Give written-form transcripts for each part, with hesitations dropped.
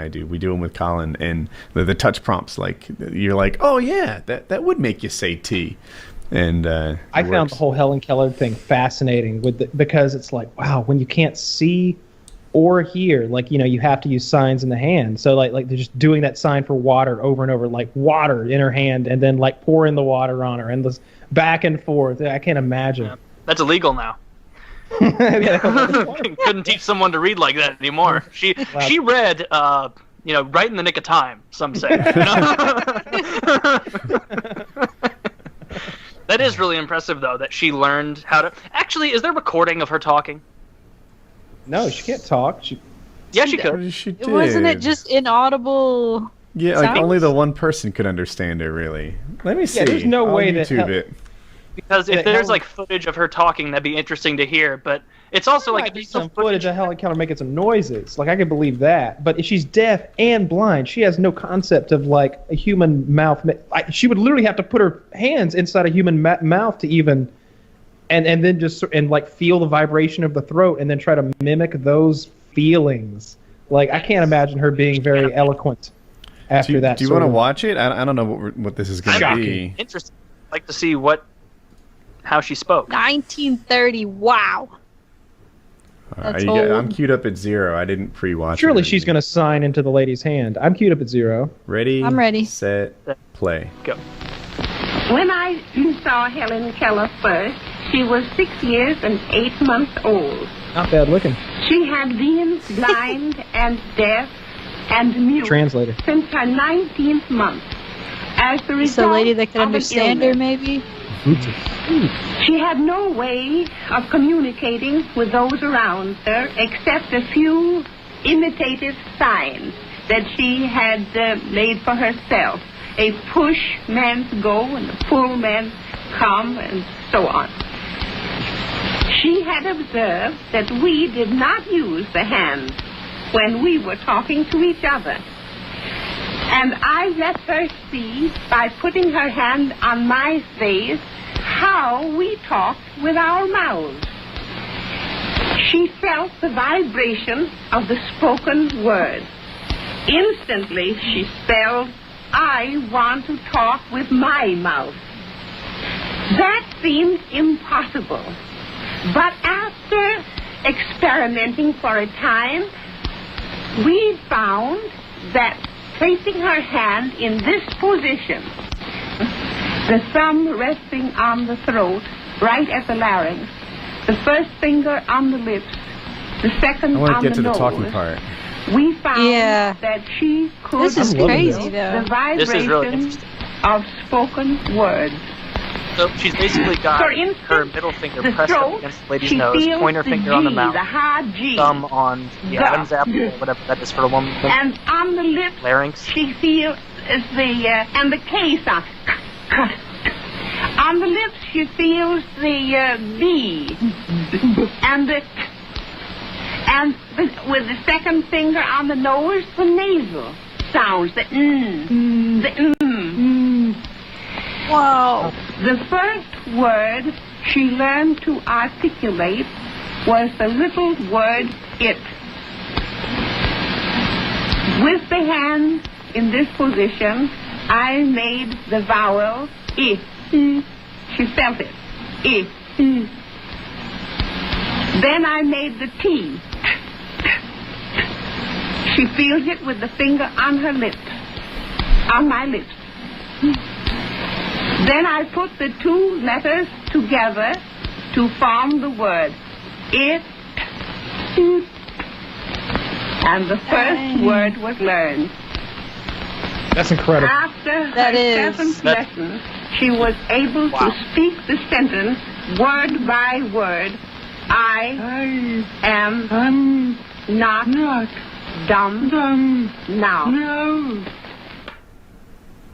I do. We do them with Colin, and the touch prompts, like, you're like, oh yeah, that would make you say T. And I found the whole Helen Keller thing fascinating because it's like, wow, when you can't see or hear, like, you have to use signs in the hand. So like they're just doing that sign for water over and over, like water in her hand, and then like pouring the water on her, and this back and forth. I can't imagine. Yeah. That's illegal now. Couldn't teach someone to read like that anymore. She read, right in the nick of time. Some say. That is really impressive, though, that she learned how to. Actually, is there recording of her talking? No, she can't talk. Yeah, she could. She did. Wasn't it just inaudible? Yeah, sounds? like only the one person could understand her, really. Let me see. Yeah, there's no I'll way YouTube that. it. Because if there's like footage of her talking, that'd be interesting to hear. But it's also like if there's there's some footage of Helen Keller making some noises. Like I can believe that. But if she's deaf and blind, she has no concept of like a human mouth. She would literally have to put her hands inside a human mouth to even, and then just like feel the vibration of the throat and then try to mimic those feelings. Like I can't imagine her being very eloquent after that. Do you want to watch it? I don't know what this is going to be. Interesting. I'd like to see how she spoke. 1930. Wow. That's I'm queued up at 0. I didn't pre-watch it. Surely she's going to sign into the lady's hand. I'm queued up at 0. Ready? I'm ready. Set. Play. Go. When I saw Helen Keller first, she was 6 years and 8 months old. Not bad looking. She had been blind and deaf and mute Translator. since her 19th month. As the It's a result lady that could of an understand her, illness. maybe? She had no way of communicating with those around her except a few imitative signs that she had made for herself. A push meant go and a pull meant come and so on. She had observed that we did not use the hands when we were talking to each other. And I let her see, by putting her hand on my face, how we talked with our mouths. She felt the vibration of the spoken word. Instantly, she spelled, I want to talk with my mouth. That seemed impossible. But after experimenting for a time, we found that placing her hand in this position, the thumb resting on the throat, right at the larynx, the first finger on the lips, the second on the nose. I want to get to the talking part. We found that she could This is crazy, though. the vibration of spoken words. So she's basically got For instance, her middle finger the pressed throat, up against the lady's she nose, feels pointer the finger on the G, mouth, the hard G. thumb on the Ga. Adam's apple, or whatever that is for a woman. And on the lips, Larynx. she feels and the K sound. On the lips, she feels the B. And with the second finger on the nose, the nasal sounds, the the Wow. The first word she learned to articulate was the little word it. With the hand in this position, I made the vowel I. She felt it. I. Then I made the T. She feels it with the finger on her lips, on my lips. Then I put the two letters together to form the word it. And the first word was learned. That's incredible. After her seventh lesson, she was able to speak the sentence word by word. I am not dumb now. No.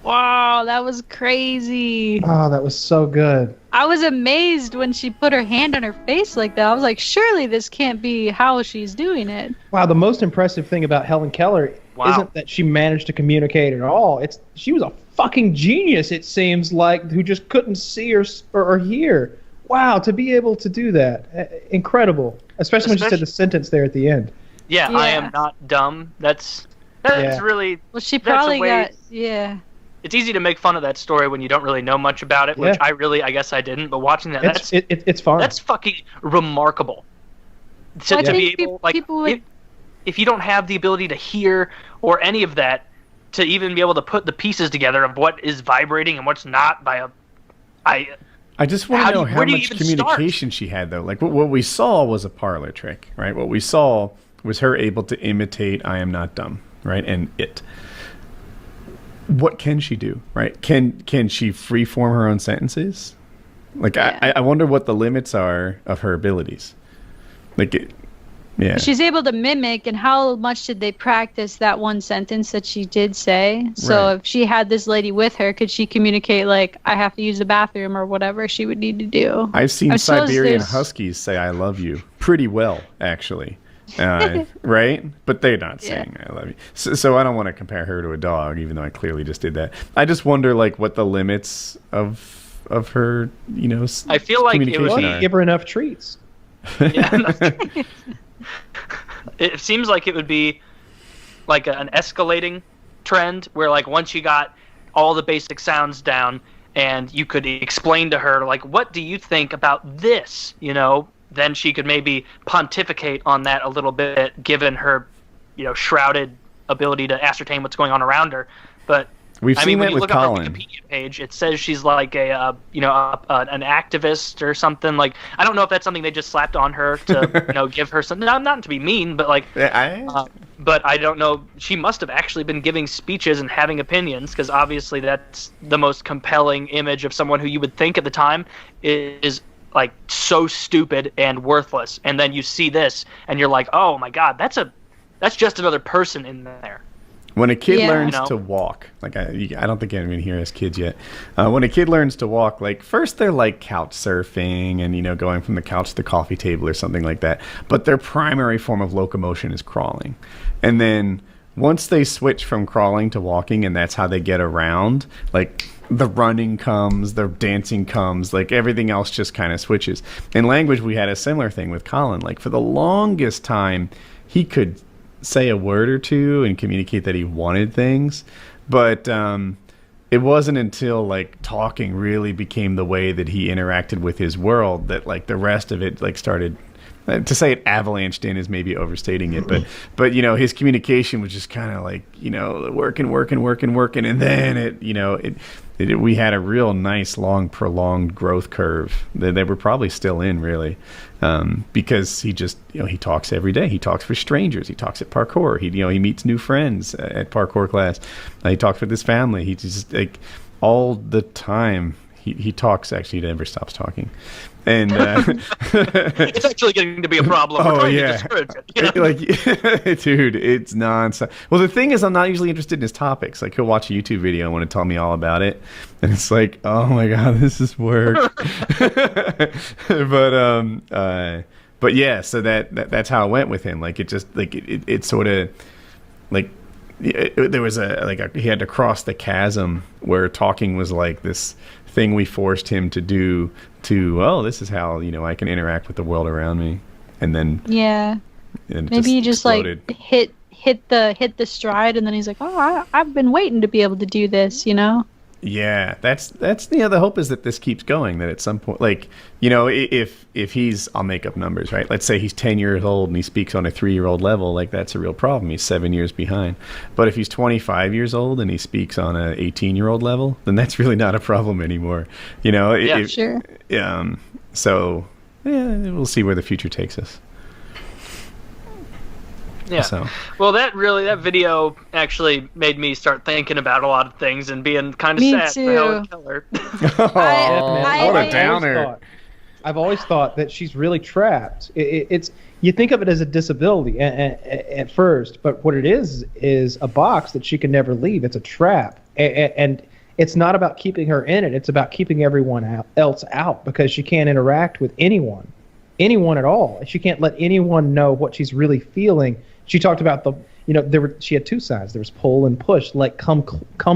Wow, that was crazy. Oh, that was so good. I was amazed when she put her hand on her face like that. I was like, surely this can't be how she's doing it. Wow, the most impressive thing about Helen Keller isn't that she managed to communicate at all. She was a fucking genius, it seems like, who just couldn't see or hear. Wow, to be able to do that. Incredible. Especially when she said the sentence there at the end. Yeah, I am not dumb. That's That's really. Well, she that's a probably way- got. Yeah. It's easy to make fun of that story when you don't really know much about it, which I guess I didn't. But watching that, It's fun. that's fucking remarkable. Well, I To be think able, like, people would. if you don't have the ability to hear or any of that, to even be able to put the pieces together of what is vibrating and what's not I just want to know how where do you much even communication she had, though. Like, what we saw was a parlor trick, right? What we saw was her able to imitate I am not dumb, right? And it. What can she do, right? Can she freeform her own sentences? Like, Yeah. I wonder what the limits are of her abilities. Like, yeah. She's able to mimic, and how much did they practice that one sentence that she did say? So Right. if she had this lady with her, could she communicate, like, I have to use the bathroom or whatever she would need to do? I've seen I suppose Siberian there's- Huskies say I love you pretty well, actually. Right? But they're not saying I love you. So I don't want to compare her to a dog, even though I clearly just did that. I just wonder, like, what the limits of her, I feel like it would communication be- are. Give her enough treats. It seems like it would be like an escalating trend where, like, once you got all the basic sounds down and you could explain to her, like, what do you think about this, then she could maybe pontificate on that a little bit, given her, shrouded ability to ascertain what's going on around her. But We've seen when that you with look at her Colin. Wikipedia page, it says she's like an activist or something. Like, I don't know if that's something they just slapped on her to, give her something. Not to be mean, but like, but I don't know. She must have actually been giving speeches and having opinions, because obviously that's the most compelling image of someone who you would think at the time is like so stupid and worthless. And then you see this, and you're like, oh my God, that's just another person in there. When a kid Yeah. learns to walk, like I don't think anyone here has kids yet. When a kid learns to walk, like first they're like couch surfing and going from the couch to the coffee table or something like that. But their primary form of locomotion is crawling, and then once they switch from crawling to walking, and that's how they get around, like the running comes, the dancing comes, like everything else just kind of switches. In language, we had a similar thing with Colin. Like for the longest time, he could say a word or two and communicate that he wanted things, but it wasn't until like talking really became the way that he interacted with his world that like the rest of it like started. To say it avalanched in is maybe overstating it, but his communication was just kind of like working, and then we had a real nice long prolonged growth curve that they were probably still in really, because he just he talks every day. He talks for strangers. He talks at parkour. He meets new friends at parkour class. He talks with his family. He just like all the time. He talks. Actually, he never stops talking. And It's actually getting to be a problem. We're trying to discourage it. Like, dude, it's nonsense. Well, the thing is, I'm not usually interested in his topics. Like, he'll watch a YouTube video and want to tell me all about it, and it's like, oh my God, this is work. But yeah, so that's how it went with him. Like, it just like it sort of like. There was he had to cross the chasm where talking was like this thing we forced him to do this is how I can interact with the world around me, and then maybe he just exploded. like hit the stride, and then he's like, I've been waiting to be able to do this, Yeah, that's the hope is that this keeps going, that at some point, like, if he's, I'll make up numbers, right? Let's say he's 10 years old and he speaks on a 3-year-old level, like that's a real problem. He's 7 years behind. But if he's 25 years old and he speaks on a 18-year-old level, then that's really not a problem anymore. Sure. So we'll see where the future takes us. Yeah. So. Well, that video actually made me start thinking about a lot of things and being kind of Me sad too. for Helen Keller. What a downer. I've always thought that she's really trapped. It's you think of it as a disability at first, but what it is a box that she can never leave. It's a trap, and it's not about keeping her in it. It's about keeping everyone else out, because she can't interact with anyone at all. She can't let anyone know what she's really feeling. She talked about she had two sides. There was pull and push, like come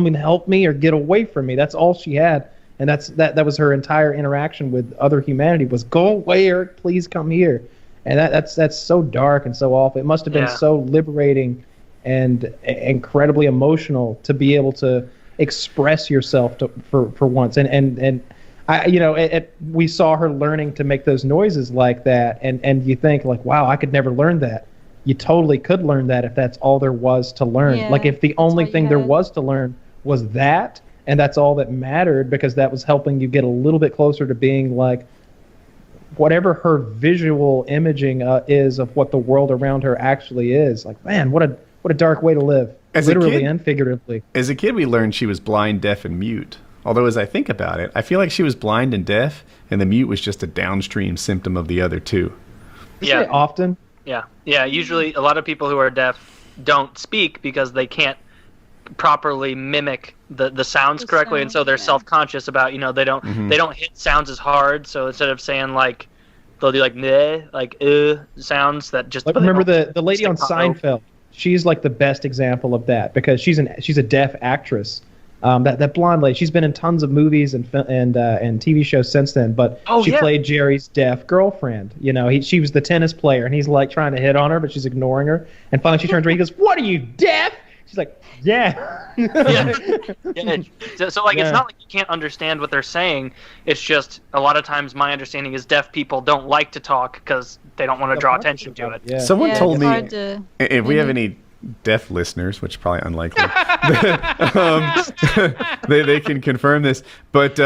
and help me or get away from me. That's all she had, and that was her entire interaction with other humanity was go away, Eric, please come here. And that's so dark and so awful. It must have been so liberating and incredibly emotional to be able to express yourself for once. And I, we saw her learning to make those noises like that, and you think like, wow, I could never learn that. You totally could learn that if that's all there was to learn. Yeah, like if the only thing there was to learn was that, and that's all that mattered, because that was helping you get a little bit closer to being like whatever her visual imaging is of what the world around her actually is. Like, man, what a dark way to live, literally and figuratively. As a kid, we learned she was blind, deaf, and mute. Although, as I think about it, I feel like she was blind and deaf, and the mute was just a downstream symptom of the other two. Yeah, often. Yeah. Usually, a lot of people who are deaf don't speak because they can't properly mimic the sounds correctly, and so they're self-conscious about they don't hit sounds as hard. So instead of saying like, they'll do like meh, like sounds that just. Like, remember the lady on Seinfeld? She's like the best example of that, because she's a deaf actress. That blonde lady, she's been in tons of movies and TV shows since then. But she played Jerry's deaf girlfriend. She was the tennis player, and he's like trying to hit on her, but she's ignoring her. And finally, she turns around. He goes, "What are you, deaf?" She's like, "Yeah." So it's not like you can't understand what they're saying. It's just a lot of times my understanding is deaf people don't like to talk because they don't want to draw attention to it. Yeah. Someone told me if we have any deaf listeners, which is probably unlikely, they can confirm this, but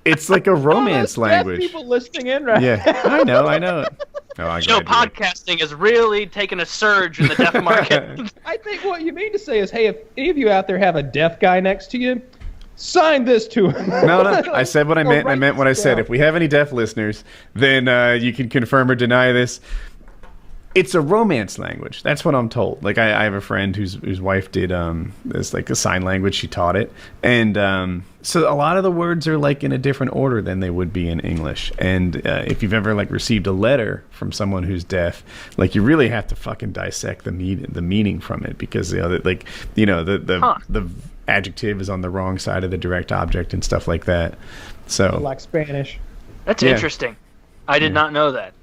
it's like a romance language. Deaf people listening in right now. I know. Podcasting has really taken a surge in the deaf market. I think what you mean to say is, hey, if any of you out there have a deaf guy next to you, sign this to him. No, I said what I meant, and I meant what I said. If we have any deaf listeners, then you can confirm or deny this. It's a romance language. That's what I'm told. Like I have a friend whose wife did this like a sign language. She taught it, and so a lot of the words are like in a different order than they would be in English. And if you've ever like received a letter from someone who's deaf, like you really have to fucking dissect the meaning from it, because the adjective is on the wrong side of the direct object and stuff like that. So like Spanish. That's interesting. I did not know that.